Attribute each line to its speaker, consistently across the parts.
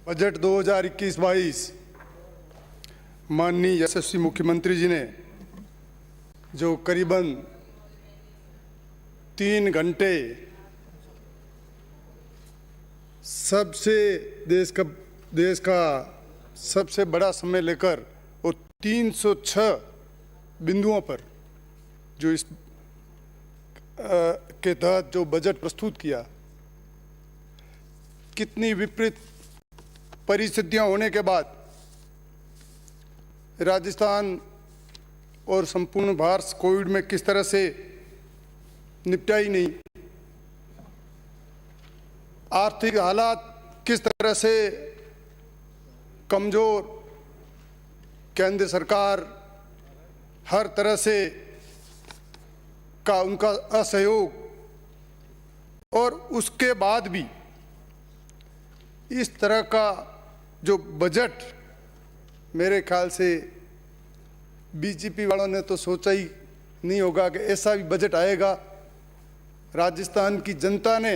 Speaker 1: Budget 2021-22 माननीय यशस्वी मुख्यमंत्री जी ने जो करीबन 3 घंटे देश का सबसे बड़ा समय लेकर और 306 बिंदुओं पर जो इस के तहत जो बजट प्रस्तुत किया, कितनी विपरीत परिस्थितियां होने के बाद राजस्थान और संपूर्ण भारत कोविड में किस तरह से निपटा ही नहीं, आर्थिक हालात किस तरह से कमजोर, केंद्र सरकार हर तरह से का उनका असहयोग, और उसके बाद भी इस तरह का जो बजट, मेरे ख्याल से बीजेपी वालों ने तो सोचा ही नहीं होगा कि ऐसा भी बजट आएगा। राजस्थान की जनता ने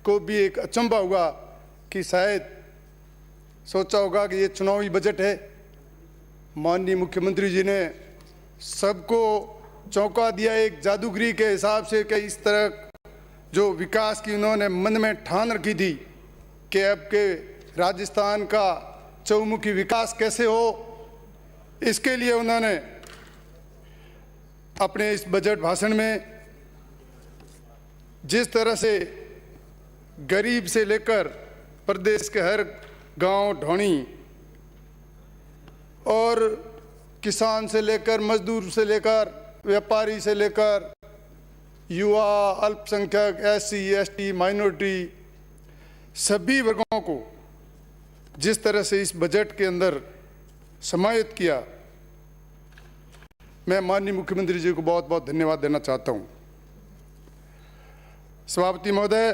Speaker 1: को भी एक अचंभा हुआ कि शायद सोचा होगा कि ये चुनावी बजट है। माननीय मुख्यमंत्री जी ने सबको चौंका दिया एक जादूगरी के हिसाब से कि इस तरह जो विकास की उन्होंने मन में ठान रखी थी कि अब के राजस्थान का चौमुखी विकास कैसे हो, इसके लिए उन्होंने अपने इस बजट भाषण में जिस तरह से गरीब से लेकर प्रदेश के हर गांव ढोणी और किसान से लेकर मजदूर से लेकर व्यापारी से लेकर युवा, अल्पसंख्यक, एससी, एसटी, माइनॉरिटी, सभी वर्गों को जिस तरह से इस बजट के अंदर समाहित किया, मैं माननीय मुख्यमंत्री जी को बहुत बहुत धन्यवाद देना चाहता हूं। सभापति महोदय,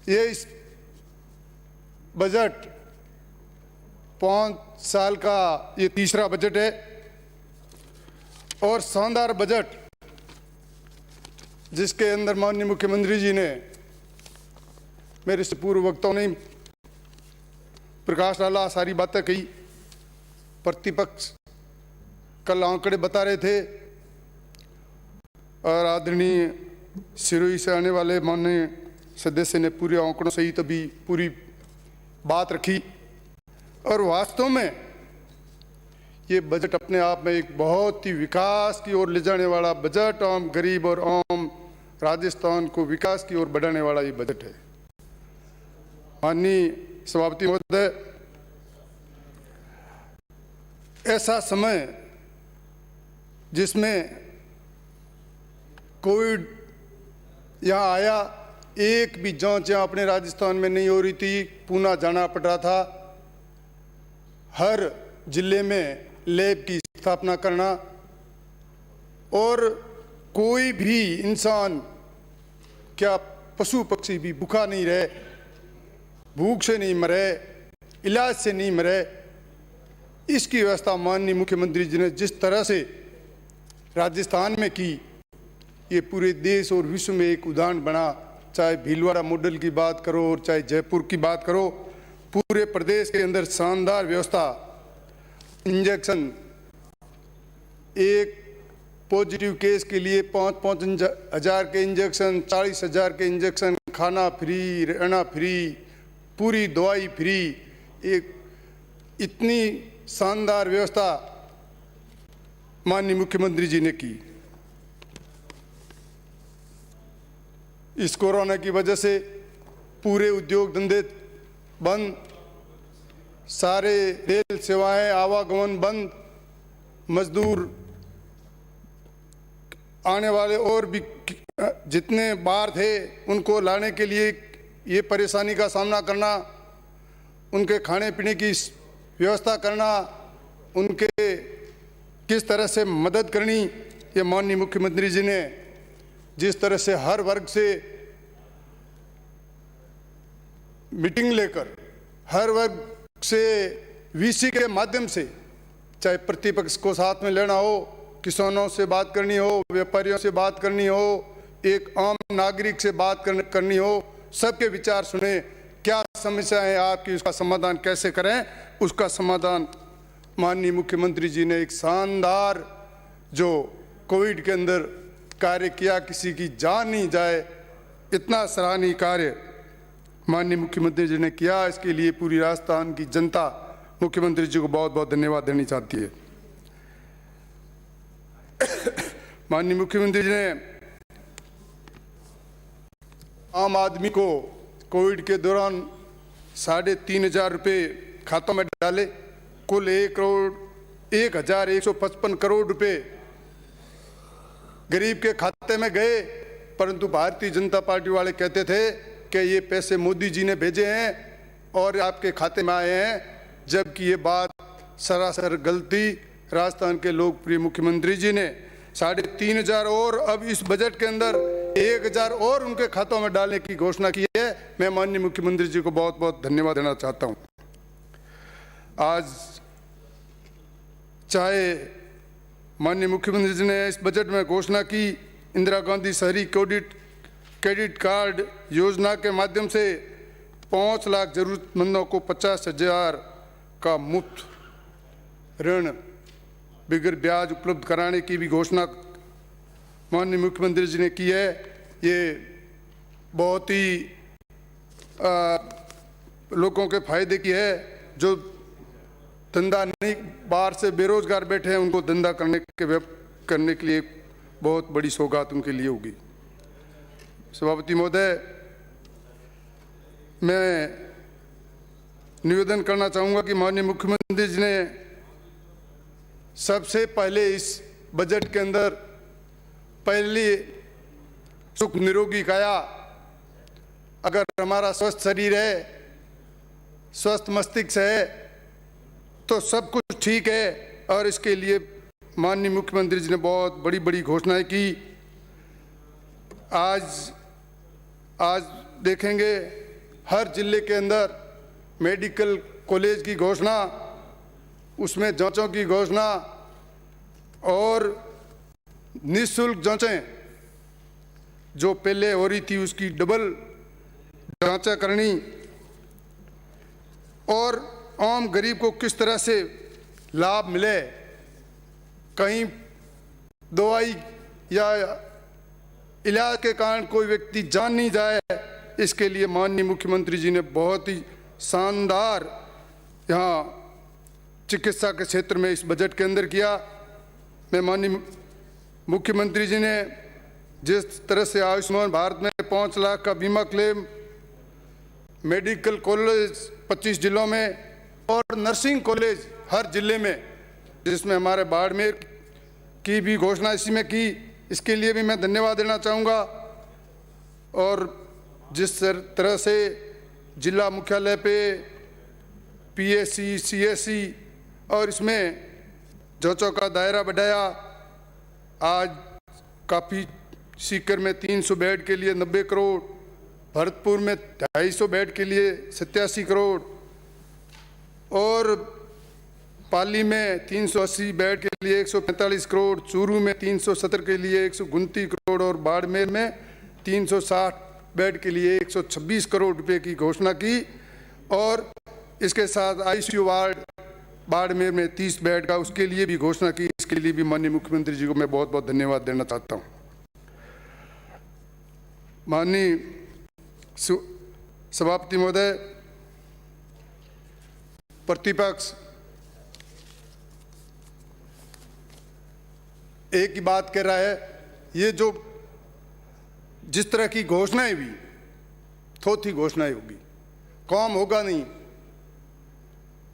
Speaker 1: ये इस बजट 5 साल का ये तीसरा बजट है और शानदार बजट जिसके अंदर माननीय मुख्यमंत्री जी ने, मेरे से पूर्व वक्ताओं ने प्रकाश डाला, सारी बातें कही। प्रतिपक्ष कल आंकड़े बता रहे थे और आदरणीय सिरोही से आने वाले माननीय सदस्य ने पूरे आंकड़ों से ही तभी पूरी बात रखी। और वास्तव में ये बजट अपने आप में एक बहुत ही विकास की ओर ले जाने वाला बजट, आम गरीब और आम राजस्थान को विकास की ओर बढ़ाने वाला ये बजट है। माननीय सभापति महोदय, ऐसा समय जिसमें कोविड यहाँ आया, एक भी जांच यहाँ अपने राजस्थान में नहीं हो रही थी, पूना जाना पड़ रहा था, हर जिले में लैब की स्थापना करना, और कोई भी इंसान, क्या पशु पक्षी भी भूखा नहीं रहे, भूख से नहीं मरे, इलाज से नहीं मरे, इसकी व्यवस्था माननीय मुख्यमंत्री जी ने जिस तरह से राजस्थान में की, ये पूरे देश और विश्व में एक उदाहरण बना। चाहे भीलवाड़ा मॉडल की बात करो और चाहे जयपुर की बात करो, पूरे प्रदेश के अंदर शानदार व्यवस्था। इंजेक्शन, एक पॉजिटिव केस के लिए 5-5 हज़ार के इंजेक्शन, 40,000 के इंजेक्शन, खाना फ्री, रहना फ्री, पूरी दवाई फ्री, एक इतनी शानदार व्यवस्था माननीय मुख्यमंत्री जी ने की। इस कोरोना की वजह से पूरे उद्योग धंधे बंद, सारे रेल सेवाएं, आवागमन बंद, मजदूर आने वाले और भी जितने बाहर थे उनको लाने के लिए ये परेशानी का सामना करना, उनके खाने पीने की व्यवस्था करना, उनके किस तरह से मदद करनी, ये माननीय मुख्यमंत्री जी ने जिस तरह से हर वर्ग से मीटिंग लेकर, हर वर्ग से वीसी के माध्यम से, चाहे प्रतिपक्ष को साथ में लेना हो, किसानों से बात करनी हो, व्यापारियों से बात करनी हो, एक आम नागरिक से बात करनी हो, सबके विचार सुने, क्या समस्या है आपकी, उसका समाधान कैसे करें, उसका समाधान माननीय मुख्यमंत्री जी ने एक शानदार जो कोविड के अंदर कार्य किया, किसी की जान नहीं जाए, इतना सराहनीय कार्य माननीय मुख्यमंत्री जी ने किया। इसके लिए पूरी राजस्थान की जनता मुख्यमंत्री जी को बहुत बहुत धन्यवाद देनी चाहती है। माननीय मुख्यमंत्री जी ने आम आदमी को कोविड के दौरान 3,500 रुपये खातों में डाले। कुल 1,155 करोड़ रुपए गरीब के खाते में गए, परंतु भारतीय जनता पार्टी वाले कहते थे कि ये पैसे मोदी जी ने भेजे हैं और आपके खाते में आए हैं, जबकि ये बात सरासर गलती। राजस्थान के लोकप्रिय मुख्यमंत्री जी ने 3,500 और अब इस बजट के अंदर 1,000 और उनके खातों में डालने की घोषणा की है। मैं माननीय मुख्यमंत्री जी को बहुत बहुत धन्यवाद देना चाहता हूं। आज चाहे माननीय मुख्यमंत्री जी ने इस बजट में घोषणा की इंदिरा गांधी शहरी क्रेडिट कार्ड योजना के माध्यम से 5 लाख जरूरतमंदों को 50,000 का मुफ्त ऋण बगैर ब्याज उपलब्ध कराने की भी घोषणा माननीय मुख्यमंत्री जी ने की है। ये बहुत ही लोगों के फायदे की है। जो धंधा नहीं, बाहर से बेरोजगार बैठे हैं, उनको धंधा करने के लिए बहुत बड़ी सौगात उनके लिए होगी। सभापति महोदय, मैं निवेदन करना चाहूँगा कि माननीय मुख्यमंत्री जी ने सबसे पहले इस बजट के अंदर पहली सुख निरोगी काया, अगर हमारा स्वस्थ शरीर है, स्वस्थ मस्तिष्क है तो सब कुछ ठीक है। और इसके लिए माननीय मुख्यमंत्री जी ने बहुत बड़ी बड़ी घोषणाएं की। आज देखेंगे हर जिले के अंदर मेडिकल कॉलेज की घोषणा, उसमें जांचों की घोषणा और निःशुल्क जांचें जो पहले हो रही थी उसकी डबल जांचा करनी, और आम गरीब को किस तरह से लाभ मिले, कहीं दवाई या इलाज के कारण कोई व्यक्ति जान नहीं जाए, इसके लिए माननीय मुख्यमंत्री जी ने बहुत ही शानदार यहाँ चिकित्सा के क्षेत्र में इस बजट के अंदर किया। मैं माननीय मुख्यमंत्री जी ने जिस तरह से आयुष्मान भारत में 5 लाख का बीमा क्लेम, मेडिकल कॉलेज 25 जिलों में और नर्सिंग कॉलेज हर जिले में, जिसमें हमारे बाड़मेर की भी घोषणा इसी में की, इसके लिए भी मैं धन्यवाद देना चाहूँगा। और जिस तरह से जिला मुख्यालय पे पीएससी, सीएससी और इसमें जांचों का दायरा बढ़ाया, आज काफ़ी सीकर में 300 बेड के लिए 90 करोड़, भरतपुर में 250 बेड के लिए 87 करोड़ और पाली में 380 बेड के लिए 145 करोड़, चूरू में 370 के लिए 129 करोड़ और बाड़मेर में 360 बेड के लिए 126 करोड़ रुपए की घोषणा की। और इसके साथ आईसीयू वार्ड बाड़मेर में 30 बेड का, उसके लिए भी घोषणा की। इसके लिए भी माननीय मुख्यमंत्री जी को मैं बहुत बहुत धन्यवाद देना चाहता हूँ। माननीय सभापति महोदय, प्रतिपक्ष एक ही बात कह रहा है, ये जो जिस तरह की घोषणाएं हुई, थोथी घोषणाएं होगी, काम होगा नहीं।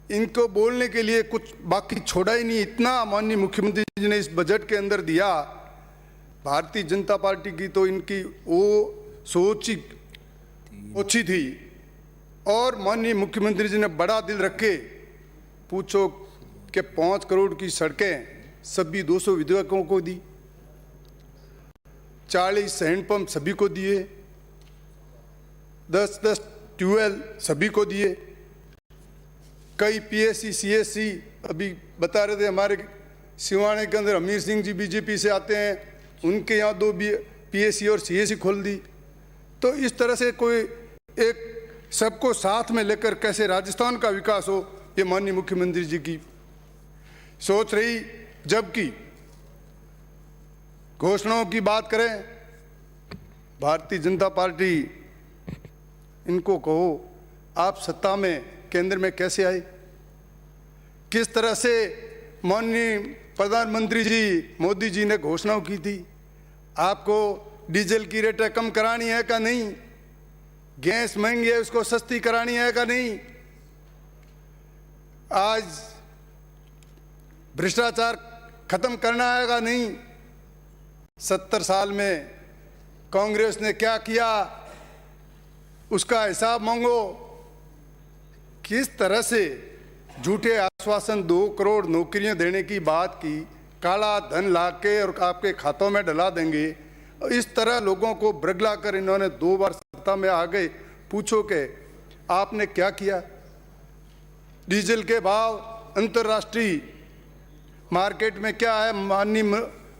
Speaker 1: इनको बोलने के लिए कुछ बाकी छोड़ा ही नहीं। इतना माननीय मुख्यमंत्री जी ने इस बजट के अंदर दिया। भारतीय जनता पार्टी की तो इनकी वो सोच ही ओछी थी, और माननीय मुख्यमंत्री जी ने बड़ा दिल रख के पूछो कि 5 करोड़ की सड़कें सभी 200 विधवकों को दी, 40 हैंडपंप सभी को दिए, 10-10 ट्यूबवेल सभी को दिए। कई पीएससी, सीएससी अभी बता रहे थे, हमारे सिवाने के अंदर हमीर सिंह जी बीजेपी से आते हैं, उनके यहाँ 2 पीएससी और सीएससी खोल दी। तो इस तरह से कोई एक सबको साथ में लेकर कैसे राजस्थान का विकास हो, ये माननीय मुख्यमंत्री जी की सोच रही। जबकि घोषणाओं की बात करें, भारतीय जनता पार्टी, इनको कहो आप सत्ता में केंद्र में कैसे आए, किस तरह से माननीय प्रधानमंत्री जी मोदी जी ने घोषणाओं की थी, आपको डीजल की रेटें कम करानी है का नहीं, गैस महंगी है उसको सस्ती करानी है का नहीं, आज भ्रष्टाचार खत्म करना है का नहीं। 70 साल में कांग्रेस ने क्या किया उसका हिसाब मांगो। किस तरह से झूठे आश्वासन 2 करोड़ नौकरियां देने की बात की, काला धन लाके और आपके खातों में डला देंगे, इस तरह लोगों को बरगला कर इन्होंने 2 बार सत्ता में आ गए। पूछो कि आपने क्या किया। डीजल के भाव अंतर्राष्ट्रीय मार्केट में क्या है, माननीय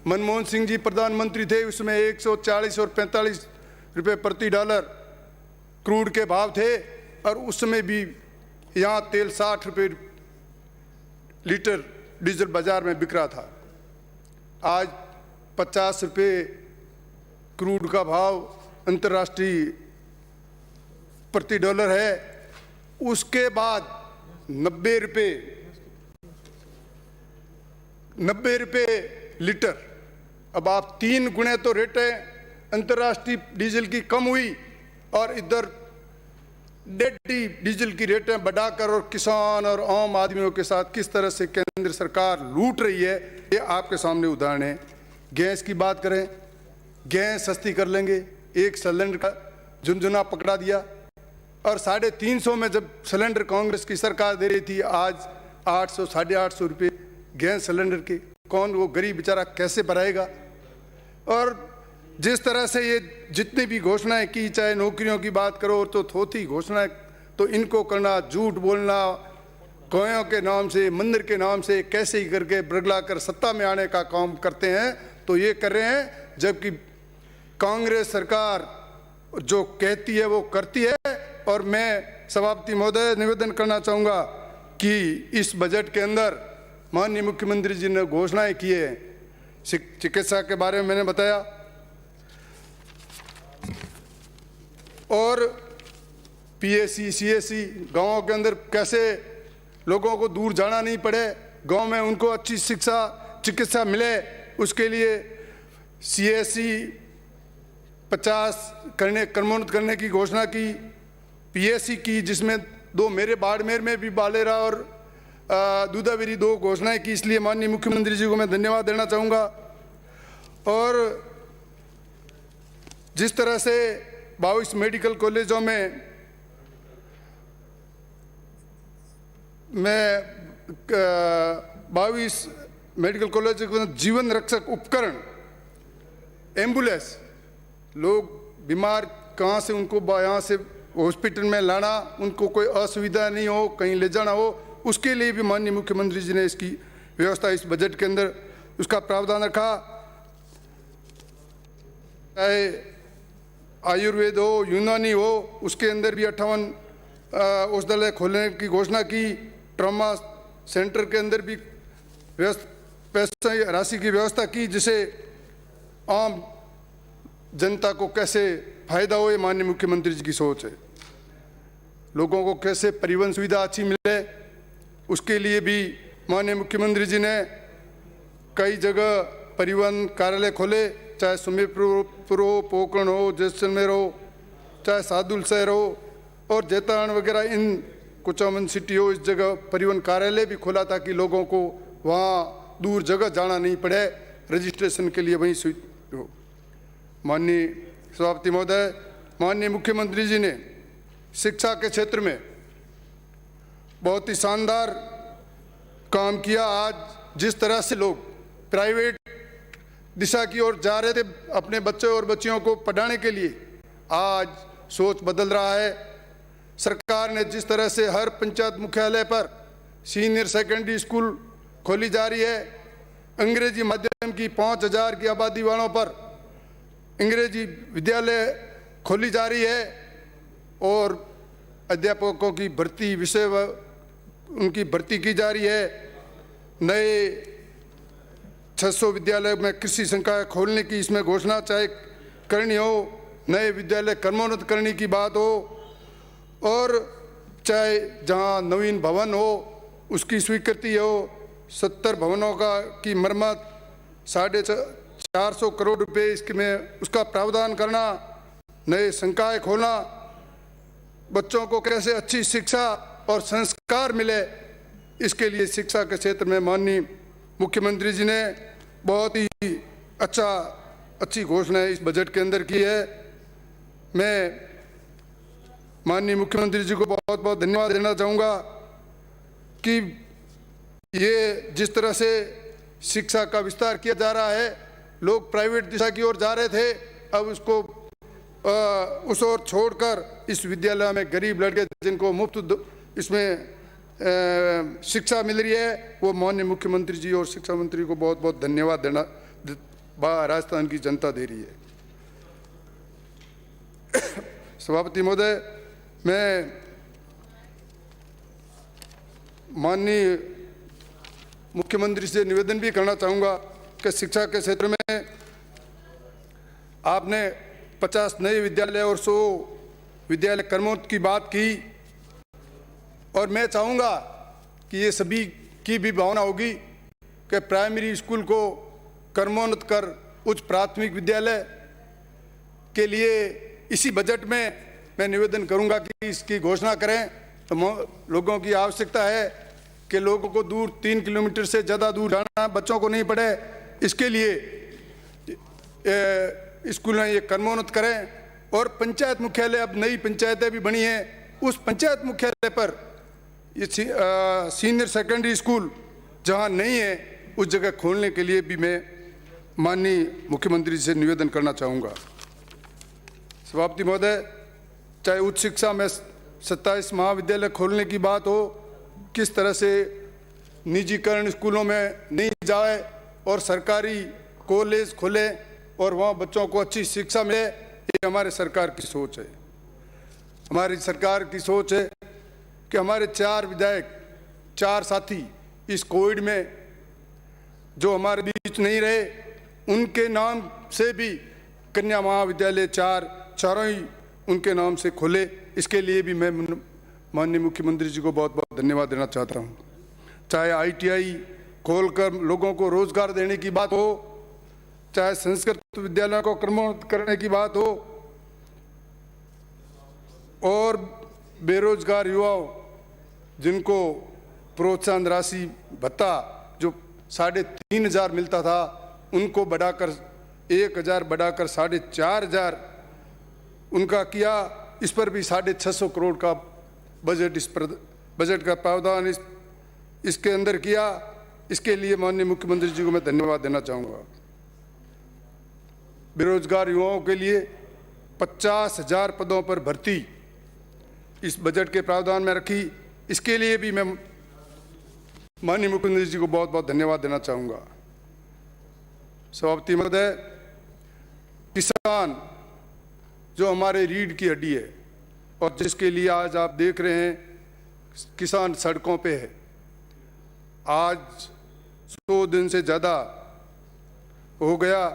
Speaker 1: मनमोहन सिंह जी प्रधानमंत्री थे, उसमें 140 और 45 रुपये प्रति डॉलर क्रूड के भाव थे, और उस समय भी यहाँ तेल 60 रुपये लीटर डीजल बाजार में बिक रहा था। आज 50 रुपये क्रूड का भाव अंतर्राष्ट्रीय प्रति डॉलर है। उसके बाद 90 रुपये लीटर। अब आप 3 गुने तो रेटें अंतर्राष्ट्रीय डीजल की कम हुई, और इधर डेटी डीजल की रेटें बढ़ाकर और किसान और आम आदमियों के साथ किस तरह से केंद्र सरकार लूट रही है, ये आपके सामने उदाहरण है। गैस की बात करें, गैस सस्ती कर लेंगे, 1 सिलेंडर का झुनझुना पकड़ा दिया, और 350 में जब सिलेंडर कांग्रेस की सरकार दे रही थी, आज 800 850 रुपये गैस सिलेंडर के। कौन वो गरीब बेचारा कैसे भराएगा। और जिस तरह से ये जितनी भी घोषणाएं की, चाहे नौकरियों की बात करो तो थोथी घोषणाएं, तो इनको करना, झूठ बोलना, कोयों के नाम से, मंदिर के नाम से, कैसे ही करके बरगला कर सत्ता में आने का काम करते हैं। तो ये कर रहे हैं, जबकि कांग्रेस सरकार जो कहती है वो करती है। और मैं सभापति महोदय निवेदन करना चाहूँगा कि इस बजट के अंदर माननीय मुख्यमंत्री जी ने घोषणाएं की है। चिकित्सा के बारे में मैंने बताया, और पीएससी सीएससी गाँवों के अंदर कैसे लोगों को दूर जाना नहीं पड़े, गांव में उनको अच्छी शिक्षा चिकित्सा मिले, उसके लिए सीएससी 50 क्रमोन्नत करने की घोषणा की। पीएससी की, जिसमें 2 मेरे बाड़मेर में भी बालेरा और दूधावीरी 2 घोषणाएं की, इसलिए माननीय मुख्यमंत्री जी को मैं धन्यवाद देना चाहूँगा। और जिस तरह से 22 मेडिकल कॉलेजों में मैं 22 मेडिकल कॉलेज जीवन रक्षक उपकरण, एम्बुलेंस, लोग बीमार कहाँ से उनको यहाँ से हॉस्पिटल में लाना, उनको कोई असुविधा नहीं हो, कहीं ले जाना हो, उसके लिए भी माननीय मुख्यमंत्री जी ने इसकी व्यवस्था इस बजट के अंदर उसका प्रावधान रखा। चाहे आयुर्वेद हो, यूनानी हो, उसके अंदर भी 58 औषधालय खोलने की घोषणा की। ट्रॉमा सेंटर के अंदर भी पैसा राशि की व्यवस्था की, जिसे आम जनता को कैसे फायदा हो, ये माननीय मुख्यमंत्री जी की सोच है। लोगों को कैसे परिवहन सुविधा अच्छी मिले, उसके लिए भी माननीय मुख्यमंत्री जी ने कई जगह परिवहन कार्यालय खोले, चाहे सुमेरपुर हो, पोखरण हो, जैसलमेर हो, चाहे सादुल शहर हो और जैतान वगैरह, इन कुचामन सिटी हो, इस जगह परिवहन कार्यालय भी खोला ताकि लोगों को वहाँ दूर जगह जाना नहीं पड़े, रजिस्ट्रेशन के लिए वहीं हो। माननीय सभापति महोदय, माननीय मुख्यमंत्री जी ने शिक्षा के क्षेत्र में बहुत ही शानदार काम किया। आज जिस तरह से लोग प्राइवेट दिशा की ओर जा रहे थे अपने बच्चों और बच्चियों को पढ़ाने के लिए, आज सोच बदल रहा है। सरकार ने जिस तरह से हर पंचायत मुख्यालय पर सीनियर सेकेंडरी स्कूल खोली जा रही है, अंग्रेजी माध्यम की 5000 की आबादी वालों पर अंग्रेजी विद्यालय खोली जा रही है, और अध्यापकों की भर्ती उनकी भर्ती की जा रही है। नए 600 विद्यालय में कृषि संकाय खोलने की इसमें घोषणा चाहे करनी हो, नए विद्यालय क्रमोन्नत करने की बात हो, और चाहे जहां नवीन भवन हो उसकी स्वीकृति हो, 70 भवनों की मरम्मत 450 करोड़ रुपए इसमें उसका प्रावधान करना, नए संकाय खोलना, बच्चों को कैसे अच्छी शिक्षा और संस्कार मिले, इसके लिए शिक्षा के क्षेत्र में माननीय मुख्यमंत्री जी ने बहुत ही अच्छी घोषणा इस बजट के अंदर की है। मैं माननीय मुख्यमंत्री जी को बहुत बहुत धन्यवाद देना चाहूँगा कि ये जिस तरह से शिक्षा का विस्तार किया जा रहा है, लोग प्राइवेट दिशा की ओर जा रहे थे, अब उसको उस ओर छोड़कर इस विद्यालय में गरीब लड़के जिनको मुफ्त इसमें शिक्षा मिल रही है, वो माननीय मुख्यमंत्री जी और शिक्षा मंत्री को बहुत बहुत धन्यवाद देना राजस्थान की जनता दे रही है। सभापति महोदय, मैं माननीय मुख्यमंत्री से निवेदन भी करना चाहूँगा कि शिक्षा के क्षेत्र में आपने 50 नए विद्यालय और 100 विद्यालय क्रमोन्नत की बात की, और मैं चाहूँगा कि ये सभी की भी भावना होगी कि प्राइमरी स्कूल को क्रमोन्नत कर उच्च प्राथमिक विद्यालय के लिए इसी बजट में मैं निवेदन करूँगा कि इसकी घोषणा करें। तो लोगों की आवश्यकता है कि लोगों को दूर 3 किलोमीटर से ज़्यादा दूर जाना बच्चों को नहीं पड़े, इसके लिए स्कूल में ये क्रमोन्नत करें। और पंचायत मुख्यालय, अब नई पंचायतें भी बनी हैं, उस पंचायत मुख्यालय पर ये सीनियर सेकेंडरी स्कूल जहां नहीं है उस जगह खोलने के लिए भी मैं माननीय मुख्यमंत्री से निवेदन करना चाहूँगा। सभापति महोदय, चाहे उच्च शिक्षा में 27 महाविद्यालय खोलने की बात हो, किस तरह से निजीकरण स्कूलों में नहीं जाए और सरकारी कॉलेज खोले और वहाँ बच्चों को अच्छी शिक्षा मिले, ये हमारे सरकार की सोच है। हमारी सरकार की सोच है कि हमारे 4 विधायक, 4 साथी इस कोविड में जो हमारे बीच नहीं रहे, उनके नाम से भी कन्या महाविद्यालय चारों ही उनके नाम से खोले। इसके लिए भी मैं माननीय मुख्यमंत्री जी को बहुत बहुत धन्यवाद देना चाहता हूँ। चाहे ITI खोलकर लोगों को रोजगार देने की बात हो, चाहे संस्कृत विद्यालयों को क्रमोन्नत करने की बात हो, और बेरोजगार युवाओं जिनको प्रोत्साहन राशि भत्ता जो 3,500 मिलता था उनको बढ़ाकर 1,000 बढ़ाकर 4,500 उनका किया। इस पर भी 650 करोड़ का बजट का प्रावधान इसके अंदर किया। इसके लिए माननीय मुख्यमंत्री जी को मैं धन्यवाद देना चाहूँगा। बेरोजगार युवाओं के लिए 50,000 पदों पर भर्ती इस बजट के प्रावधान में रखी। इसके लिए भी मैं माननीय मुख्यमंत्री जी को बहुत बहुत धन्यवाद देना चाहूँगा। सभापति महोदय, किसान जो हमारे रीढ़ की हड्डी है और जिसके लिए आज आप देख रहे हैं किसान सड़कों पे है, आज 100 दिन से ज़्यादा हो गया,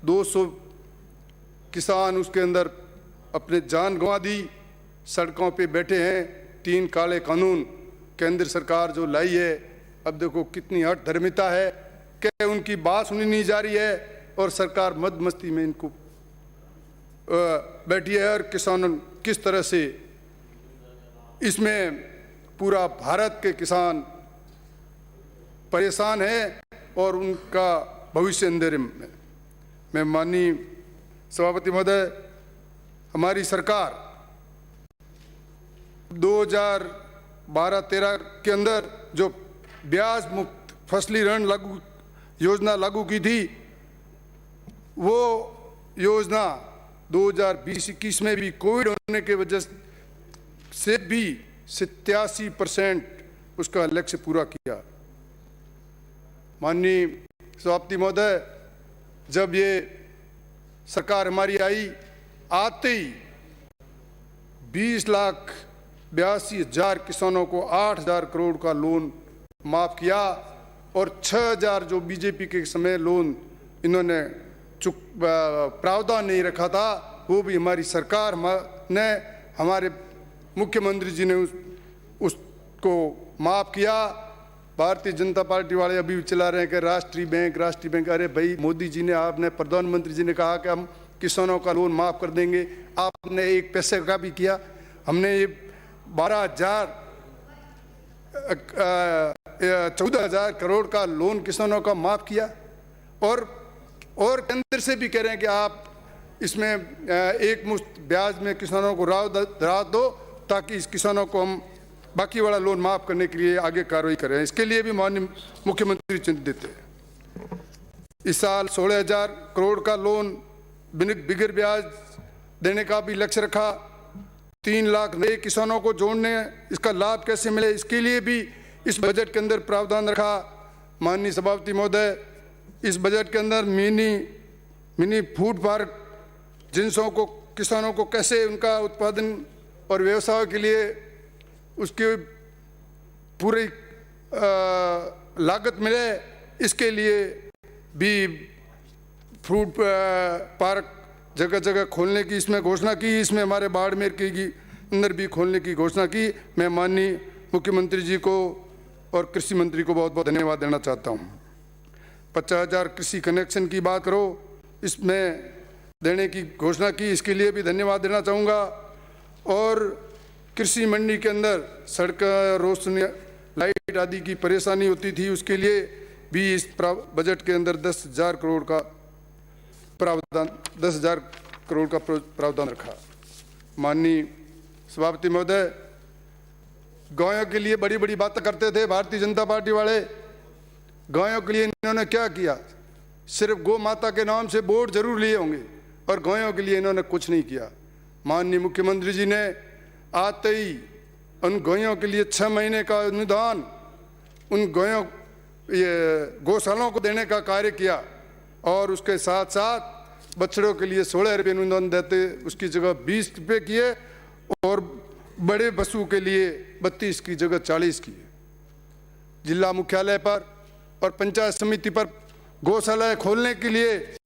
Speaker 1: 200 किसान उसके अंदर अपने जान गंवा दी, सड़कों पे बैठे हैं। 3 काले कानून केंद्र सरकार जो लाई है, अब देखो कितनी हठधर्मिता है कि उनकी बात सुनी नहीं जा रही है और सरकार मद मस्ती में इनको बैठी है। और किसानों किस तरह से इसमें पूरा भारत के किसान परेशान है और उनका भविष्य अंधेरे में। मैं माननीय सभापति महोदय, हमारी सरकार 2012-13 के अंदर जो ब्याज मुक्त फसली ऋण योजना लागू की थी, वो योजना 2020-21 में भी कोविड होने के वजह से भी 87% उसका लक्ष्य पूरा किया। माननीय सभापति महोदय, जब ये सरकार हमारी आई, आते ही 20 लाख 82,000 किसानों को 8,000 करोड़ का लोन माफ़ किया और 6,000 जो बीजेपी के समय लोन इन्होंने प्रावधान नहीं रखा था वो भी हमारी सरकार ने, हमारे मुख्यमंत्री जी ने उसको माफ़ किया। भारतीय जनता पार्टी वाले अभी भी चला रहे हैं कि राष्ट्रीय बैंक। अरे भाई, मोदी जी ने, आपने, प्रधानमंत्री जी ने कहा कि हम किसानों का लोन माफ़ कर देंगे, आपने एक पैसे का भी किया? हमने ये 14,000 करोड़ का लोन किसानों का माफ़ किया और केंद्र से भी कह रहे हैं कि आप इसमें एक मुश्त ब्याज में किसानों को राहत दो ताकि इस किसानों को हम बाकी वाला लोन माफ़ करने के लिए आगे कार्रवाई करें। इसके लिए भी माननीय मुख्यमंत्री चिंतित है। इस साल 16,000 करोड़ का लोन बिगर ब्याज देने का भी लक्ष्य रखा। 3 लाख नए किसानों को जोड़ने, इसका लाभ कैसे मिले, इसके लिए भी इस बजट के अंदर प्रावधान रखा। माननीय सभापति महोदय, इस बजट के अंदर मिनी फूड पार्क जिनसों को, किसानों को कैसे उनका उत्पादन और व्यवसाय के लिए उसके पूरी लागत मिले, इसके लिए भी फ्रूट पार्क जगह जगह खोलने की इसमें घोषणा की। इसमें हमारे बाड़मेर के अंदर भी खोलने की घोषणा की। मैं माननीय मुख्यमंत्री जी को और कृषि मंत्री को बहुत बहुत धन्यवाद देना चाहता हूँ। 50,000 कृषि कनेक्शन की बात करो, इसमें देने की घोषणा की, इसके लिए भी धन्यवाद देना चाहूँगा। और कृषि मंडी के अंदर सड़क, रोशनी, लाइट आदि की परेशानी होती थी, उसके लिए भी इस बजट के अंदर 10,000 करोड़ का प्रावधान रखा। माननीय सभापति महोदय, गायों के लिए बड़ी बड़ी बातें करते थे भारतीय जनता पार्टी वाले। गायों के लिए इन्होंने क्या किया? सिर्फ गौ माता के नाम से बोर्ड जरूर लिए होंगे और गायों के लिए इन्होंने कुछ नहीं किया। माननीय मुख्यमंत्री जी ने आते ही उन गायों के लिए 6 महीने का अनुदान उन गायों, ये गौशालाओं को देने का कार्य किया और उसके साथ साथ बछड़ों के लिए 16 रुपये अनुदान देते, उसकी जगह 20 रुपये किए और बड़े पशु के लिए 32 की जगह 40 किए। जिला मुख्यालय पर और पंचायत समिति पर गौशालाएं खोलने के लिए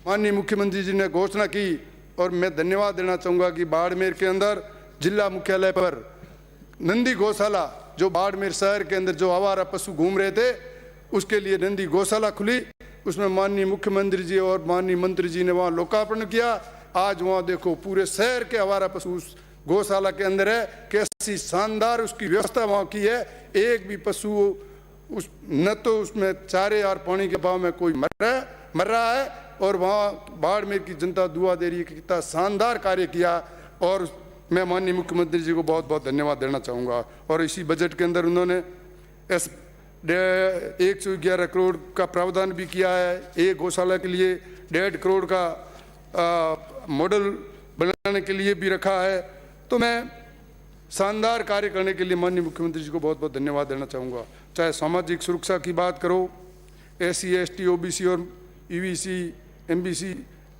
Speaker 1: माननीय मुख्यमंत्री जी ने घोषणा की और मैं धन्यवाद देना चाहूँगा कि बाड़मेर के अंदर जिला मुख्यालय पर नंदी गौशाला, जो बाड़मेर शहर के अंदर जो आवारा पशु घूम रहे थे, उसके लिए नंदी गौशाला खुली। उसमें माननीय मुख्यमंत्री जी और माननीय मंत्री जी ने वहाँ लोकार्पण किया। आज वहाँ देखो पूरे शहर के आवारा पशु उस गौशाला के अंदर है। कैसी शानदार उसकी व्यवस्था वहाँ की है। एक भी पशु उस न तो उसमें चारे और पानी के अभाव में कोई मर रहा है और वहाँ बाड़मेर की जनता दुआ दे रही है कि कितना शानदार कार्य किया। और मैं माननीय मुख्यमंत्री जी को बहुत बहुत धन्यवाद देना चाहूँगा। और इसी बजट के अंदर उन्होंने 111 करोड़ का प्रावधान भी किया है। एक गौशाला के लिए 1.5 करोड़ का मॉडल बनाने के लिए भी रखा है। तो मैं शानदार कार्य करने के लिए माननीय मुख्यमंत्री जी को बहुत बहुत धन्यवाद देना चाहूँगा। चाहे सामाजिक सुरक्षा की बात करो, SC ST OBC और EBC MBC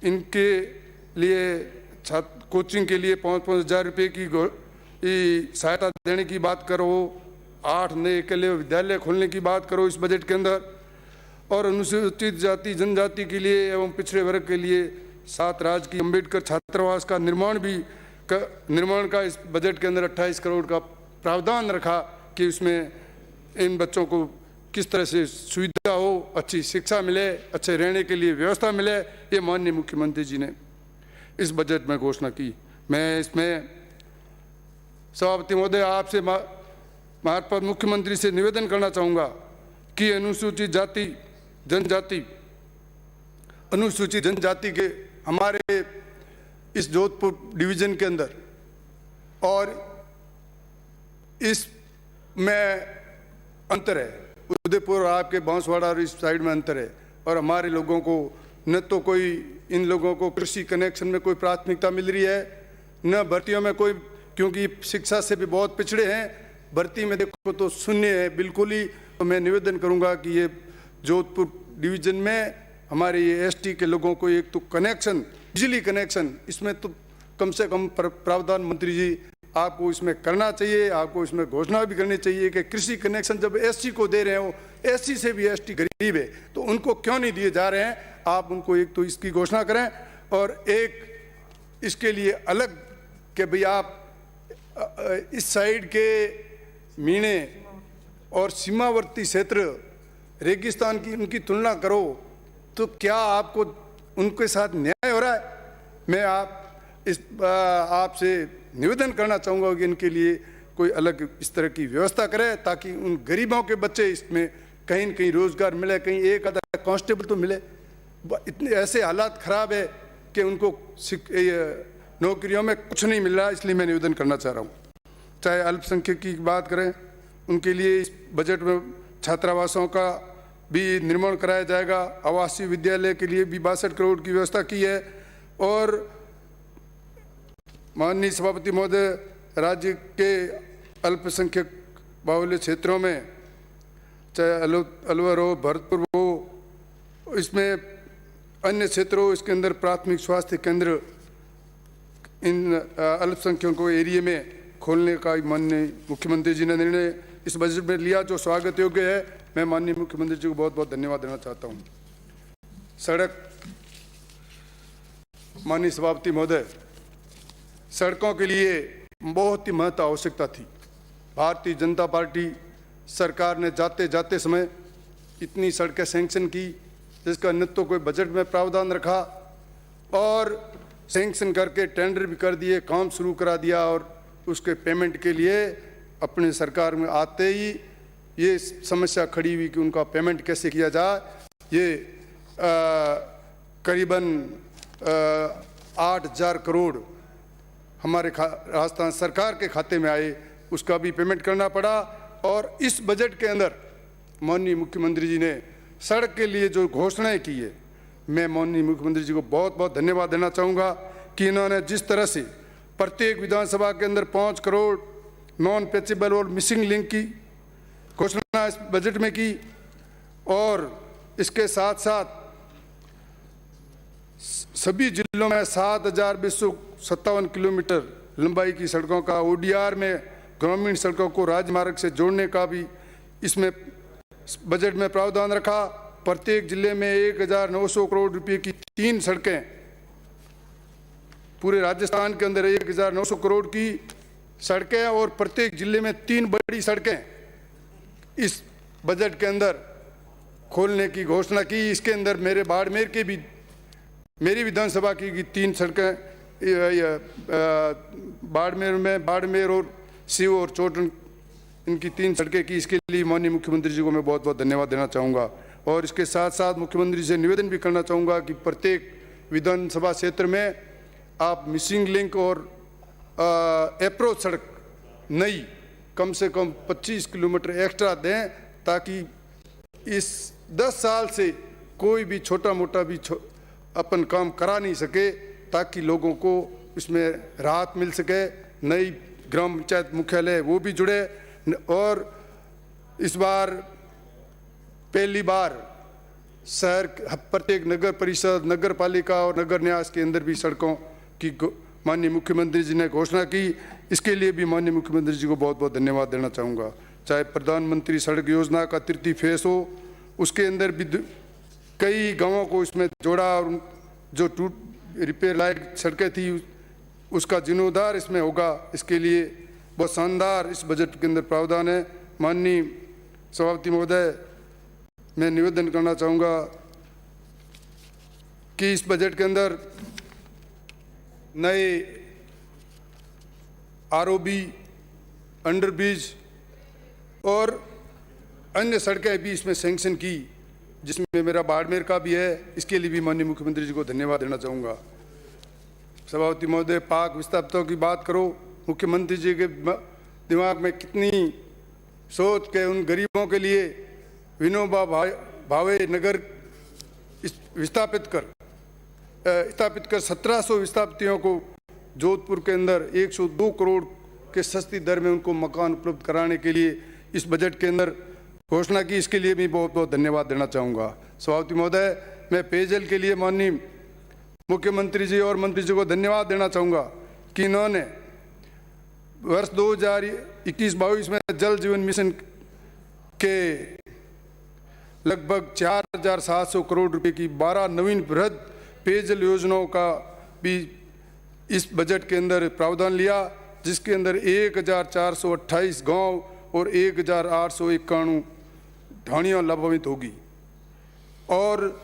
Speaker 1: इनके लिए छात्र कोचिंग के लिए 5-5 हज़ार रुपये की सहायता देने की बात करो, 8 नए के लिए विद्यालय खोलने की बात करो इस बजट के अंदर, और अनुसूचित जाति जनजाति के लिए एवं पिछड़े वर्ग के लिए 7 राजकीय अम्बेडकर छात्रावास का निर्माण का इस बजट के अंदर 28 करोड़ का प्रावधान रखा कि उसमें इन बच्चों को किस तरह से सुविधा हो, अच्छी शिक्षा मिले, अच्छे रहने के लिए व्यवस्था मिले। ये माननीय मुख्यमंत्री जी ने इस बजट में घोषणा की। मैं इसमें सभापति महोदय आपसे मार्फत मुख्यमंत्री से निवेदन करना चाहूँगा कि अनुसूचित जनजाति के हमारे इस जोधपुर डिवीज़न के अंदर और इसमें अंतर है। उदयपुर आपके बांसवाड़ा और इस साइड में अंतर है और हमारे लोगों को न तो कोई इन लोगों को कृषि कनेक्शन में कोई प्राथमिकता मिल रही है, न भर्तियों में कोई, क्योंकि शिक्षा से भी बहुत पिछड़े हैं। भर्ती में देखो तो शून्य है बिल्कुल ही। तो मैं निवेदन करूंगा कि ये जोधपुर डिवीज़न में हमारे ये ST के लोगों को एक तो कनेक्शन, बिजली कनेक्शन, इसमें तो कम से कम प्रावधान मंत्री जी आपको इसमें करना चाहिए, आपको इसमें घोषणा भी करनी चाहिए कि कृषि कनेक्शन जब एससी को दे रहे हो, एससी से भी एसटी गरीब है तो उनको क्यों नहीं दिए जा रहे हैं। आप उनको एक तो इसकी घोषणा करें और एक इसके लिए अलग कि भाई आप इस साइड के मीणे और सीमावर्ती क्षेत्र रेगिस्तान की उनकी तुलना करो तो क्या आपको उनके साथ न्याय हो रहा है। मैं आपसे निवेदन करना चाहूँगा कि इनके लिए कोई अलग इस तरह की व्यवस्था करे ताकि उन गरीबों के बच्चे इसमें कहीं न कहीं रोजगार मिले, कहीं एक आधा कांस्टेबल तो मिले। इतने ऐसे हालात खराब है कि उनको नौकरियों में कुछ नहीं मिल रहा, इसलिए मैं निवेदन करना चाह रहा हूँ। चाहे अल्पसंख्यक की बात करें, उनके लिए इस बजट में छात्रावासों का भी निर्माण कराया जाएगा, आवासीय विद्यालय के लिए भी 62 करोड़ की व्यवस्था की है। और माननीय सभापति महोदय, राज्य के अल्पसंख्यक बाहुल्य क्षेत्रों में चाहे अलवर हो, भरतपुर हो, इसमें अन्य क्षेत्रों, इसके अंदर प्राथमिक स्वास्थ्य केंद्र इन अल्पसंख्यकों एरिया में खोलने का माननीय मुख्यमंत्री जी ने निर्णय इस बजट में लिया, जो स्वागत योग्य है। मैं माननीय मुख्यमंत्री जी को बहुत बहुत धन्यवाद देना चाहता हूँ। सड़क, माननीय सभापति महोदय, सड़कों के लिए बहुत ही महत्व आवश्यकता थी। भारतीय जनता पार्टी सरकार ने जाते जाते समय इतनी सड़कें सैंक्शन की जिसका न तो कोई बजट में प्रावधान रखा और सैंक्शन करके टेंडर भी कर दिए, काम शुरू करा दिया और उसके पेमेंट के लिए अपने सरकार में आते ही ये समस्या खड़ी हुई कि उनका पेमेंट कैसे किया जाए। ये करीबन 8,000 करोड़ हमारे राजस्थान सरकार के खाते में आए, उसका भी पेमेंट करना पड़ा। और इस बजट के अंदर माननीय मुख्यमंत्री जी ने सड़क के लिए जो घोषणाएं की है, मैं माननीय मुख्यमंत्री जी को बहुत बहुत धन्यवाद देना चाहूँगा कि इन्होंने जिस तरह से प्रत्येक विधानसभा के अंदर 5 करोड़ नॉन पैचेबल और मिसिंग लिंक की घोषणा इस बजट में की और इसके साथ साथ सभी जिलों में 7,257 किलोमीटर लंबाई की सड़कों का, ओडीआर में ग्रामीण सड़कों को राजमार्ग से जोड़ने का भी इसमें बजट में प्रावधान रखा। प्रत्येक जिले में 1,900 करोड़ रुपए की 3 सड़कें, पूरे राजस्थान के अंदर 1,900 करोड़ की सड़कें और प्रत्येक जिले में 3 बड़ी सड़कें इस बजट के अंदर खोलने की घोषणा की। इसके अंदर मेरे बाड़मेर के भी, मेरी विधानसभा की 3 सड़कें, बाड़मेर और सीव और चोटन, इनकी 3 सड़कें की। इसके लिए माननीय मुख्यमंत्री जी को मैं बहुत बहुत धन्यवाद देना चाहूँगा। और इसके साथ साथ मुख्यमंत्री से निवेदन भी करना चाहूँगा कि प्रत्येक विधानसभा क्षेत्र में आप मिसिंग लिंक और अप्रोच सड़क नई कम से कम 25 किलोमीटर एक्स्ट्रा दें ताकि इस 10 साल से कोई भी छोटा मोटा भी अपन काम करा नहीं सके, ताकि लोगों को इसमें राहत मिल सके। नई ग्राम पंचायत मुख्यालय वो भी जुड़े और इस बार पहली बार शहर प्रत्येक नगर परिषद, नगर पालिका और नगर न्यास के अंदर भी सड़कों की माननीय मुख्यमंत्री जी ने घोषणा की। इसके लिए भी माननीय मुख्यमंत्री जी को बहुत बहुत धन्यवाद देना चाहूँगा। चाहे प्रधानमंत्री सड़क योजना का 3य फेज हो, उसके अंदर भी कई गांवों को इसमें जोड़ा और जो रिपेयर लायक सड़कें थी उसका जीर्णोद्धार इसमें होगा। इसके लिए बहुत शानदार इस बजट के अंदर प्रावधान है। माननीय सभापति महोदय, मैं निवेदन करना चाहूँगा कि इस बजट के अंदर नए आरओबी, अंडरब्रिज और अन्य सड़कें भी इसमें सैंक्शन की, जिसमें मेरा बाड़मेर का भी है। इसके लिए भी माननीय मुख्यमंत्री जी को धन्यवाद देना चाहूँगा। सभापति महोदय, पाक विस्थापितों की बात करो, मुख्यमंत्री जी के दिमाग में कितनी सोच के उन गरीबों के लिए विनोबा भावे नगर स्थापित कर 1700 विस्थापितों को जोधपुर के अंदर 102 करोड़ के सस्ती दर में उनको मकान उपलब्ध कराने के लिए इस बजट के अंदर घोषणा की। इसके लिए भी बहुत बहुत धन्यवाद देना चाहूँगा। सभापति महोदय, मैं पेयजल के लिए माननीय मुख्यमंत्री जी और मंत्री जी को धन्यवाद देना चाहूँगा कि इन्होंने वर्ष 2021-22 में जल जीवन मिशन के लगभग 4,700 करोड़ रुपए की 12 नवीन बृहद पेयजल योजनाओं का भी इस बजट के अंदर प्रावधान लिया, जिसके अंदर 1,428 गांव और 1,891 ढाणियाँ लाभान्वित होगी। और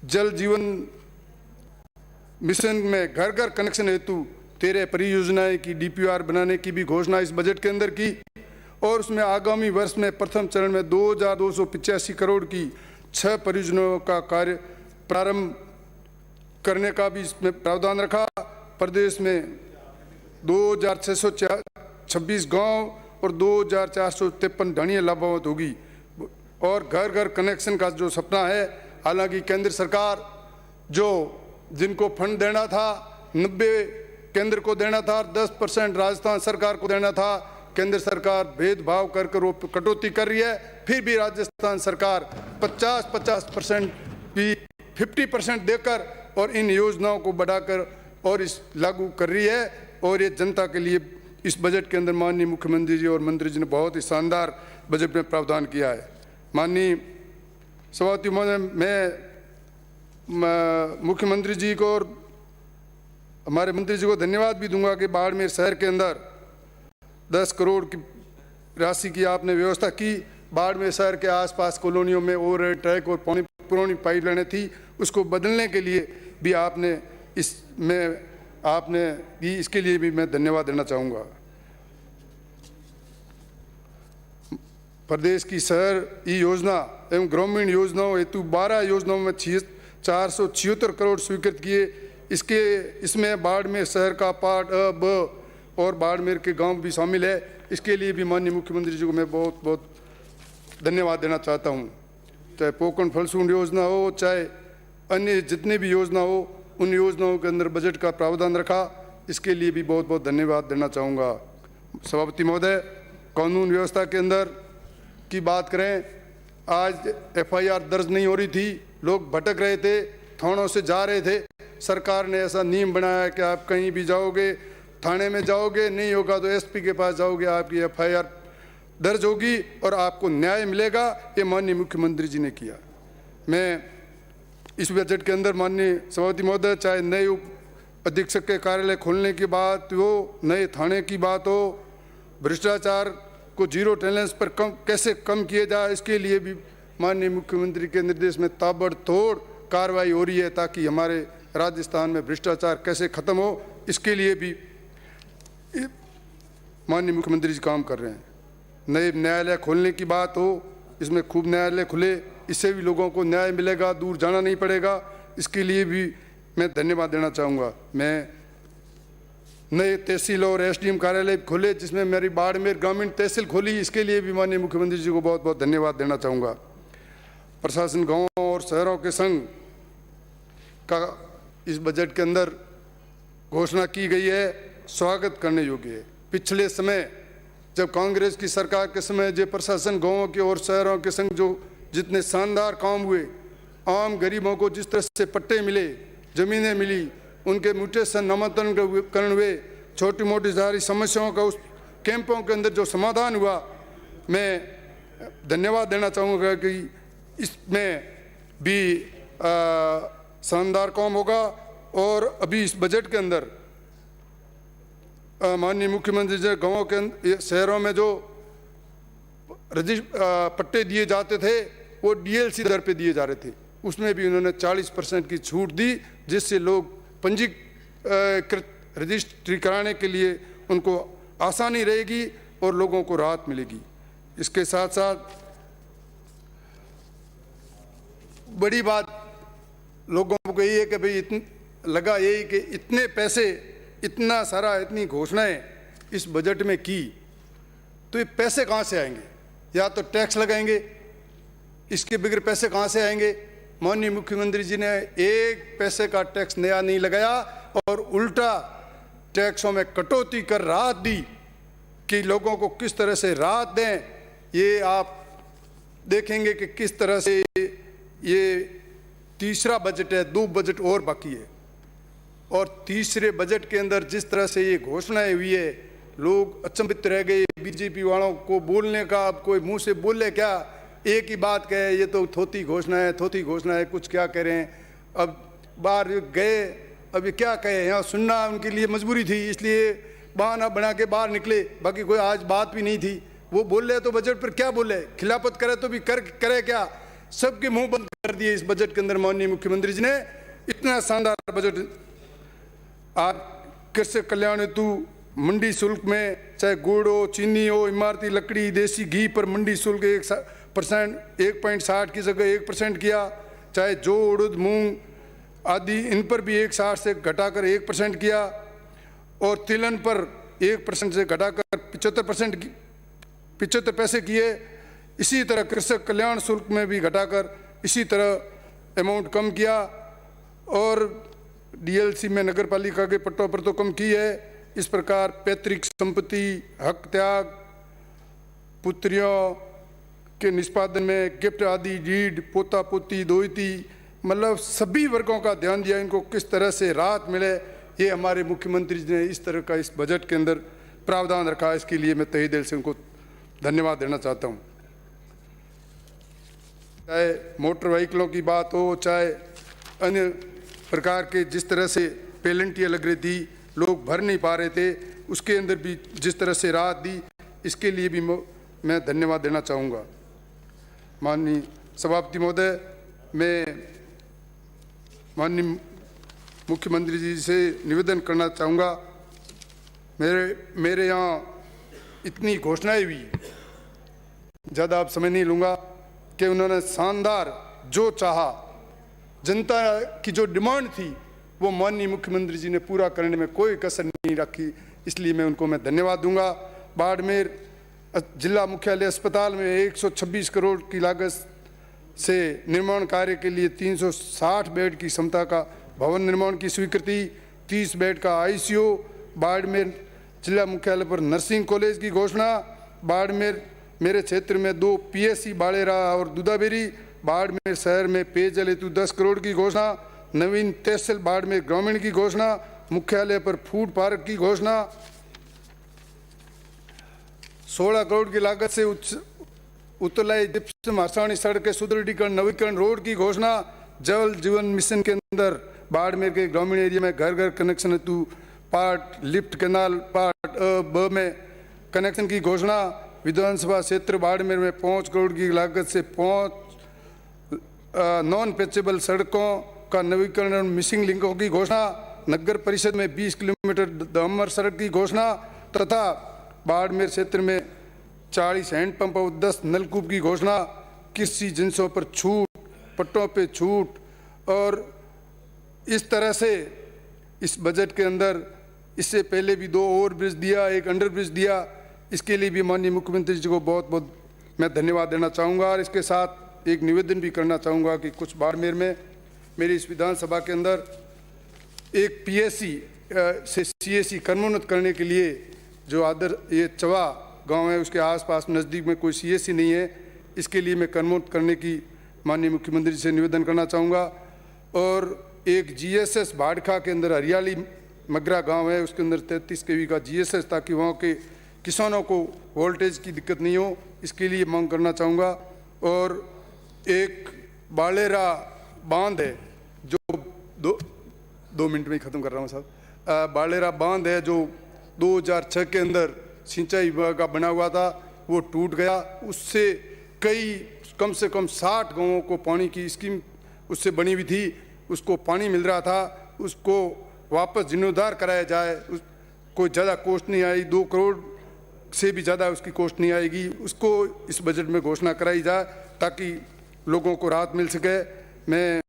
Speaker 1: जल जीवन मिशन में घर घर कनेक्शन हेतु 13 परियोजनाएं की DPR बनाने की भी घोषणा इस बजट के अंदर की, और उसमें आगामी वर्ष में प्रथम चरण में 2,285 करोड़ की 6 परियोजनाओं का कार्य प्रारंभ करने का भी इसमें प्रावधान रखा। प्रदेश में 2,626 गांव और 2,453 ढाणियाँ लाभान्वित होगी। और घर घर कनेक्शन का जो सपना है, हालांकि केंद्र सरकार जिनको फंड देना था 90 केंद्र को देना था, 10% राजस्थान सरकार को देना था, केंद्र सरकार भेदभाव कर वो कटौती कर रही है। फिर भी राजस्थान सरकार 50% भी 50% देकर और इन योजनाओं को बढ़ाकर और इस लागू कर रही है। और ये जनता के लिए इस बजट के अंदर माननीय मुख्यमंत्री जी और मंत्री जी ने बहुत ही शानदार बजट में प्रावधान किया है। माननीय सभापति महोदय, मैं मुख्यमंत्री जी को और हमारे मंत्री जी को धन्यवाद भी दूंगा कि बाड़मेर शहर के अंदर 10 करोड़ की राशि की आपने व्यवस्था की। बाड़मेर शहर के आसपास कॉलोनियों में ओवर ट्रैक और पुरानी पाइपलाइनें थी, उसको बदलने के लिए भी इसके लिए भी मैं धन्यवाद देना चाहूँगा। प्रदेश की शहर ई योजना एवं ग्रामीण योजनाओं हेतु 12 योजनाओं में 476 करोड़ स्वीकृत किए। इसमें बाड़मेर शहर का पार्ट अ, ब और बाड़मेर के गांव भी शामिल है। इसके लिए भी माननीय मुख्यमंत्री जी को मैं बहुत बहुत धन्यवाद देना चाहता हूं। चाहे पोकरण फलसूंड योजना हो, चाहे अन्य जितने भी योजना हो, उन योजनाओं के अंदर बजट का प्रावधान रखा, इसके लिए भी बहुत बहुत धन्यवाद देना चाहूँगा। सभापति महोदय, कानून व्यवस्था के अंदर की बात करें, आज FIR दर्ज नहीं हो रही थी, लोग भटक रहे थे, थानों से जा रहे थे। सरकार ने ऐसा नियम बनाया कि आप कहीं भी जाओगे, थाने में जाओगे, नहीं होगा तो SP के पास जाओगे, आपकी FIR दर्ज होगी और आपको न्याय मिलेगा। ये माननीय मुख्यमंत्री जी ने किया। मैं इस बजट के अंदर माननीय सभापति महोदय, चाहे नए उप अधीक्षक के कार्यालय खोलने की बात हो, नए थाने की बात हो, भ्रष्टाचार को 0 टॉलरेंस पर कैसे कम किया जाए, इसके लिए भी माननीय मुख्यमंत्री के निर्देश में ताबड़तोड़ कार्रवाई हो रही है, ताकि हमारे राजस्थान में भ्रष्टाचार कैसे खत्म हो, इसके लिए भी माननीय मुख्यमंत्री जी काम कर रहे हैं। नए न्यायालय खोलने की बात हो, इसमें खूब न्यायालय खुले, इससे भी लोगों को न्याय मिलेगा, दूर जाना नहीं पड़ेगा। इसके लिए भी मैं धन्यवाद देना चाहूँगा। मैं नए तहसील और SDM कार्यालय खोले, जिसमें मेरी बाड़मेर ग्रामीण तहसील खोली, इसके लिए भी माननीय मुख्यमंत्री जी को बहुत बहुत धन्यवाद देना चाहूँगा। प्रशासन गाँव और शहरों के संघ का इस बजट के अंदर घोषणा की गई है, स्वागत करने योग्य है। पिछले समय जब कांग्रेस की सरकार के समय जो प्रशासन गाँवों के और शहरों के संग जो जितने शानदार काम हुए, आम गरीबों को जिस तरह से पट्टे मिले, जमीनें मिली, उनके म्यूटेशन नामांतरण हुए, छोटी मोटी सारी समस्याओं का उस कैंपों के अंदर जो समाधान हुआ, मैं धन्यवाद देना चाहूँगा कि इसमें भी शानदार काम होगा। और अभी इस बजट के अंदर माननीय मुख्यमंत्री जी गाँवों के शहरों में जो पट्टे दिए जाते थे, वो DLC दर पे दिए जा रहे थे, उसमें भी उन्होंने 40% की छूट दी, जिससे लोग पंजीकृत रजिस्ट्री कराने के लिए उनको आसानी रहेगी और लोगों को राहत मिलेगी। इसके साथ साथ बड़ी बात लोगों को यही है कि भाई लगा यही कि इतने पैसे, इतना सारा, इतनी घोषणाएं इस बजट में की, तो ये पैसे कहाँ से आएंगे? या तो टैक्स लगाएंगे, इसके बगैर पैसे कहाँ से आएंगे? माननीय मुख्यमंत्री जी ने 1 पैसे का टैक्स नया नहीं लगाया और उल्टा टैक्सों में कटौती कर राहत दी कि लोगों को किस तरह से राहत दें। ये आप देखेंगे कि किस तरह से ये तीसरा बजट है, 2 बजट और बाकी है। और तीसरे बजट के अंदर जिस तरह से ये घोषणाएं हुई है लोग अचंभित रह गए। बीजेपी वालों को बोलने का अब कोई मुंह से बोले क्या, एक ही बात कहे ये तो थोथी घोषणा है, थोथी घोषणा है, कुछ क्या कह रहे हैं। अब बाहर गए, अब ये क्या कहे, यहाँ सुनना उनके लिए मजबूरी थी, इसलिए बहाना बना के बाहर निकले। बाकी कोई आज बात भी नहीं थी। वो बोल रहे तो बजट पर क्या बोले, खिलाफत करे तो भी करे क्या, सबके मुंह बंद कर दिए इस बजट के अंदर। माननीय मुख्यमंत्री जी ने इतना शानदार बजट, आज कृषक कल्याण हेतु मंडी शुल्क में चाहे गुड़ हो, चीनी हो, इमारती लकड़ी, देसी घी पर मंडी शुल्क 1.60 की जगह 1% किया। चाहे जौ, उड़द, मूंग आदि इन पर भी 1.60 से घटाकर 1% किया। और तिलहन पर 1% से घटाकर 75 पैसे किए। इसी तरह कृषक कल्याण शुल्क में भी घटाकर इसी तरह अमाउंट कम किया। और डीएलसी में नगर पालिका के पट्टों पर तो कम की है। इस प्रकार पैतृक संपत्ति, हक त्याग, पुत्रियों के निष्पादन में गिफ्ट आदि, डीड, पोता पोती, दोहिती, मतलब सभी वर्गों का ध्यान दिया, इनको किस तरह से राहत मिले, ये हमारे मुख्यमंत्री जी ने इस तरह का इस बजट के अंदर प्रावधान रखा। इसके लिए मैं तहे दिल से उनको धन्यवाद देना चाहता हूँ। चाहे मोटर व्हीकलों की बात हो, चाहे अन्य प्रकार के जिस तरह से पेनल्टियाँ लग रही थी, लोग भर नहीं पा रहे थे, उसके अंदर भी जिस तरह से राहत दी, इसके लिए भी मैं धन्यवाद देना चाहूँगा। माननीय सभापति महोदय, मैं माननीय मुख्यमंत्री जी से निवेदन करना चाहूँगा, मेरे यहाँ इतनी घोषणाएं हुई, ज़्यादा आप समय नहीं लूँगा, कि उन्होंने शानदार जो चाहा, जनता की जो डिमांड थी वो माननीय मुख्यमंत्री जी ने पूरा करने में कोई कसर नहीं रखी, इसलिए मैं उनको धन्यवाद दूंगा। बाड़मेर जिला मुख्यालय अस्पताल में 126 करोड़ की लागत से निर्माण कार्य के लिए 360 बेड की क्षमता का भवन निर्माण की स्वीकृति, 30 बेड का आईसीयू, बाड़मेर जिला मुख्यालय पर नर्सिंग कॉलेज की घोषणा, बाड़मेर मेरे क्षेत्र में 2 पीएससी बाड़ेरा और दूधाबेरी, बाड़मेर शहर में पेयजल हेतु 10 करोड़ की घोषणा, नवीन तहसील बाड़मेर ग्रामीण की घोषणा, मुख्यालय पर फूड पार्क की घोषणा, 16 करोड़ की लागत से उत्तरलाई जिप्सम हसाणी सड़क के सुदृढ़ीकरण नवीकरण रोड की घोषणा, जल जीवन मिशन के अंदर बाड़मेर के ग्रामीण एरिया में घर घर कनेक्शन हेतु पार्ट लिफ्ट कैनाल पार्ट ब में कनेक्शन की घोषणा, विधानसभा क्षेत्र बाड़मेर में 5 करोड़ की लागत से 5 नॉन पेचेबल सड़कों का नवीकरण और मिसिंग लिंकों की घोषणा, नगर परिषद में 20 किलोमीटर डामर सड़क की घोषणा तथा बाड़मेर क्षेत्र में 40 हैंडपंप और 10 नलकूप की घोषणा, कृषि जिनसों पर छूट, पट्टों पे छूट। और इस तरह से इस बजट के अंदर इससे पहले भी 2 ओवर ब्रिज दिया, 1 अंडर ब्रिज दिया, इसके लिए भी माननीय मुख्यमंत्री जी को बहुत बहुत मैं धन्यवाद देना चाहूँगा। और इसके साथ एक निवेदन भी करना चाहूँगा कि कुछ बाड़मेर में मेरी इस विधानसभा के अंदर एक पीएससी से सीएससी कर्मोन्नत करने के लिए जो ये चवा गांव है उसके आसपास नज़दीक में कोई सीएससी नहीं है, इसके लिए मैं कर्मोन्नत करने की माननीय मुख्यमंत्री जी से निवेदन करना चाहूँगा। और एक जीएसएस भाड़खा के अंदर हरियाली मगरा गांव है, उसके अंदर 33 केवी का जीएसएस, ताकि वहाँ के किसानों को वोल्टेज की दिक्कत नहीं हो, इसके लिए मांग करना चाहूँगा। और एक बाड़ेरा बांध है जो 2 मिनट में ही ख़त्म कर रहा हूँ साहब, बाड़ेरा बांध है जो 2006 के अंदर सिंचाई विभाग का बना हुआ था, वो टूट गया। उससे कम से कम 60 गांवों को पानी की स्कीम उससे बनी हुई थी, उसको पानी मिल रहा था, उसको वापस जीर्णोद्धार कराया जाए। कोई ज़्यादा कॉस्ट नहीं आई, 2 करोड़ से भी ज़्यादा उसकी कॉस्ट नहीं आएगी, उसको इस बजट में घोषणा कराई जाए ताकि लोगों को राहत मिल सके। मैं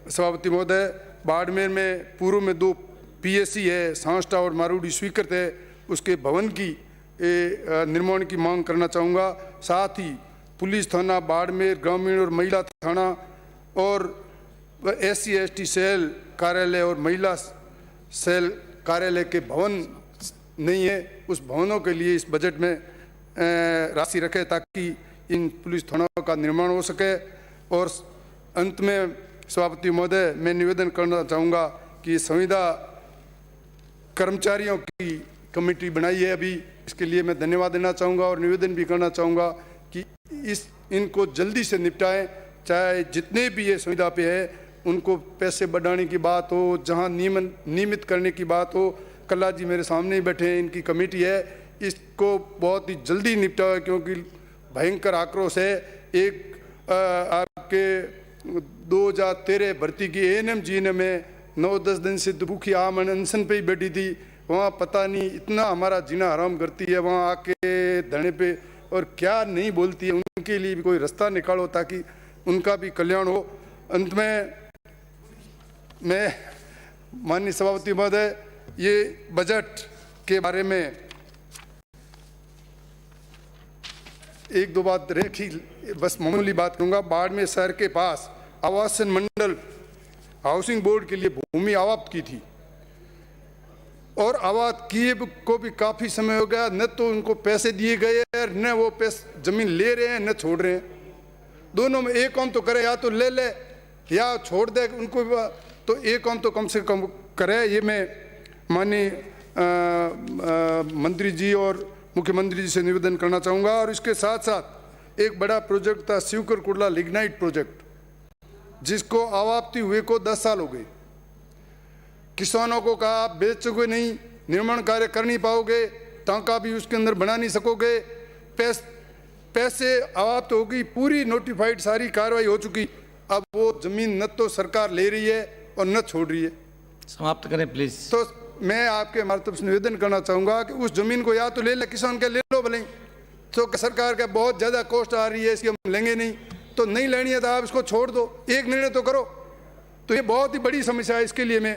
Speaker 1: सभापति महोदय, बाड़मेर में पूर्व में 2 पीएससी है, सांसटा और मारूडी स्वीकृत है, उसके भवन की निर्माण की मांग करना चाहूँगा। साथ ही पुलिस थाना बाड़मेर ग्रामीण और महिला थाना और SC/ST सेल कार्यालय और महिला सेल कार्यालय के भवन नहीं है, उस भवनों के लिए इस बजट में राशि रखे ताकि इन पुलिस थानों का निर्माण हो सके। और अंत में सभापति महोदय, मैं निवेदन करना चाहूँगा कि संविदा कर्मचारियों की कमेटी बनाई है अभी, इसके लिए मैं धन्यवाद देना चाहूँगा और निवेदन भी करना चाहूँगा कि इनको जल्दी से निपटाएं। चाहे जितने भी ये सुविधा पे है उनको पैसे बढ़ाने की बात हो, जहाँ नियमित करने की बात हो, कल्ला जी मेरे सामने ही बैठे हैं, इनकी कमेटी है, इसको बहुत ही जल्दी निपटाए क्योंकि भयंकर आक्रोश है। एक आपके 2013 भर्ती की ANM जीने में 9-10 दिन से दुखी आम अनशन पे ही बैठी थी, वहाँ पता नहीं इतना हमारा जीना हराम करती है वहाँ आके धरने पे, और क्या नहीं बोलती है। उनके लिए भी कोई रास्ता निकालो ताकि उनका भी कल्याण हो। अंत में मैं माननीय सभापति महोदय, ये बजट के बारे में एक दो बात रेखी बस मामूली बात करूँगा। बाड़मेर शहर के पास आवासन मंडल हाउसिंग बोर्ड के लिए भूमि आवाप्त की थी और आवाज किए को भी काफ़ी समय हो गया, न तो उनको पैसे दिए गए हैं न वो पैसे जमीन ले रहे हैं न छोड़ रहे हैं। दोनों में एक काम तो करे, या तो ले ले या छोड़ दे उनको, तो एक काम तो कम से कम करे। ये मैं माननीय मंत्री जी और मुख्यमंत्री जी से निवेदन करना चाहूँगा। और इसके साथ साथ एक बड़ा प्रोजेक्ट था शिवकर कुंडला लिग्नाइट प्रोजेक्ट, जिसको आवाप्ति हुए को 10 साल हो गए। किसानों को कहा आप बेचोगे नहीं, निर्माण कार्य कर नहीं पाओगे, टांका भी उसके अंदर बना नहीं सकोगे, पैसे आवाप्त होगी, पूरी नोटिफाइड सारी कार्रवाई हो चुकी, अब वो जमीन न तो सरकार ले रही है और न छोड़ रही है।
Speaker 2: समाप्त करें प्लीज।
Speaker 1: तो मैं आपके माध्यम से निवेदन करना चाहूँगा कि उस जमीन को या तो ले ले, किसान के ले लो भले, तो सरकार का बहुत ज़्यादा कॉस्ट आ रही है इसकी, हम लेंगे नहीं, तो नहीं लेनी है तो आप इसको छोड़ दो, एक निर्णय तो करो। तो ये बहुत ही बड़ी समस्या है, इसके लिए मैं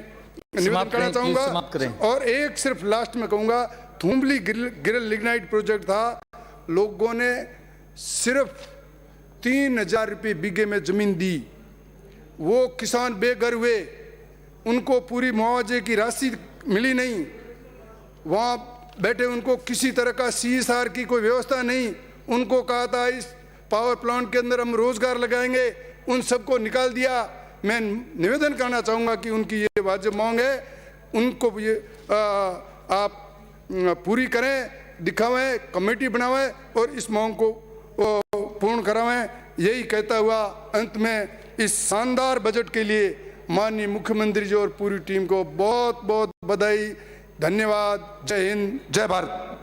Speaker 1: निवेदन करना चाहूँगा। और एक सिर्फ लास्ट में कहूँगा, थुम्बली गिरल लिग्नाइट प्रोजेक्ट था, लोगों ने सिर्फ 3000 रुपये बीघे में जमीन दी, वो किसान बेघर हुए, उनको पूरी मुआवजे की राशि मिली नहीं, वहाँ बैठे उनको किसी तरह का CSR की कोई व्यवस्था नहीं। उनको कहा था इस पावर प्लांट के अंदर हम रोजगार लगाएंगे, उन सबको निकाल दिया। मैं निवेदन करना चाहूँगा कि उनकी ये वाजिब मांग है, उनको ये आप पूरी करें, दिखावें, कमेटी बनावें और इस मांग को पूर्ण करावें। यही कहता हुआ अंत में इस शानदार बजट के लिए माननीय मुख्यमंत्री जी और पूरी टीम को बहुत बहुत बधाई, धन्यवाद। जय हिंद, जय भारत।